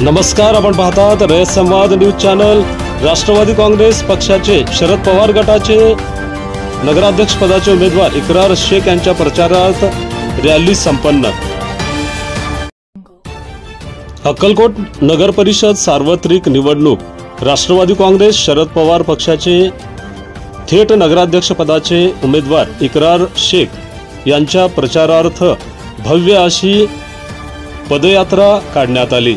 नमस्कार, आपण पाहतात रयत संवाद न्यूज चॅनल। राष्ट्रवादी काँग्रेस पक्षाचे शरद पवार गटाचे नगराध्यक्ष पदाचे उमेदवार इकरार शेख यांच्या प्रचारार्थ रॅली संपन्न। अक्कलकोट नगर परिषद सार्वत्रिक निवडणूक राष्ट्रवादी काँग्रेस शरद पवार पक्षाचे थेट नगराध्यक्ष पदाचे उमेदवार इकरार शेख यांच्या प्रचारार्थ भव्य अशी पदयात्रा काढण्यात आली।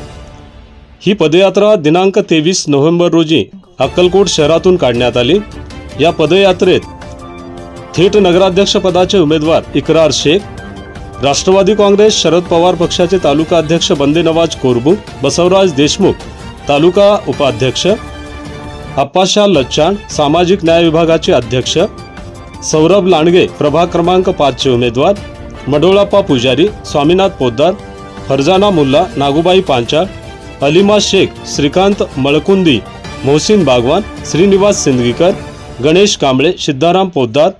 ही पदयात्रा दिनांक 23 नोव्हेंबर रोजी अक्कलकोट शहरातून काढण्यात आली। या पदयात्रेत थेट नगराध्यक्ष पदाचे उमेदवार इकरार शेख, राष्ट्रवादी काँग्रेस शरद पवार पक्षाचे तालुका अध्यक्ष बंदे नवाज कोरबू, बसवराज देशमुख तालुका उपाध्यक्ष, अप्पाशा लच्चाण सामाजिक न्याय विभागाचे अध्यक्ष, सौरभ लांडगे प्रभाग क्रमांक 5 चे उमेदवार, मडोळाप्पा पुजारी, स्वामीनाथ पोद्दार, फरजाना मुल्ला, नागूबाई पांचाळ, अलिमा शेख, श्रीकांत मळकुंदी, मोहसिन बागवान, श्रीनिवास सिंदगीकर, गणेश कांबळे, सिद्धाराम पोद्दार,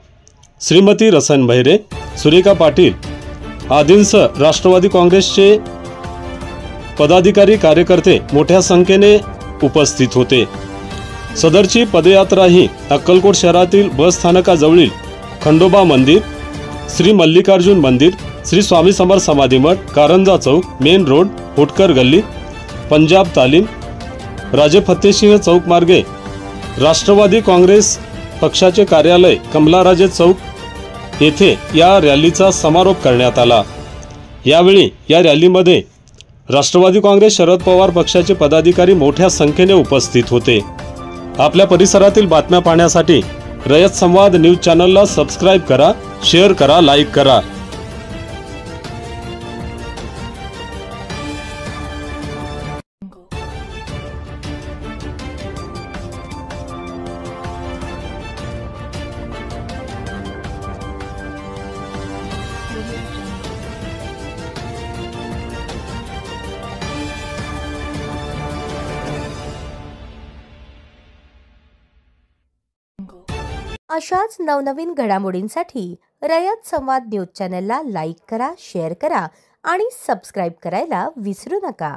श्रीमती रसन भैरे, सुरेखा पाटील आदींसह राष्ट्रवादी काँग्रेसचे पदाधिकारी कार्यकर्ते मोठ्या संख्येने उपस्थित होते। सदरची पदयात्रा ही अक्कलकोट शहरातील बस स्थानकाजवळील खंडोबा मंदिर, श्री मल्लिकार्जुन मंदिर, श्री स्वामी समर्थ समाधी मठ, कारंजा चौक, मेन रोड, होटकर गल्ली, पंजाब तालीम, राजे फत्तेसिंह चौक मार्गे राष्ट्रवादी काँग्रेस पक्षाचे कार्यालय कमलाराजे चौक येथे या रॅलीचा समारोप करण्यात आला। यावेळी या रॅलीमध्ये राष्ट्रवादी काँग्रेस शरद पवार पक्षाचे पदाधिकारी मोठ्या संख्येने उपस्थित होते। आपल्या परिसरातील बातम्या पाहण्यासाठी रयत संवाद न्यूज चॅनलला सबस्क्राइब करा, शेअर करा, लाईक करा। अशाच नवनवीन घडामोडींसाठी रयत संवाद न्यूज चॅनलला लाईक करा, शेअर करा आणि सबस्क्राइब करायला विसरू नका।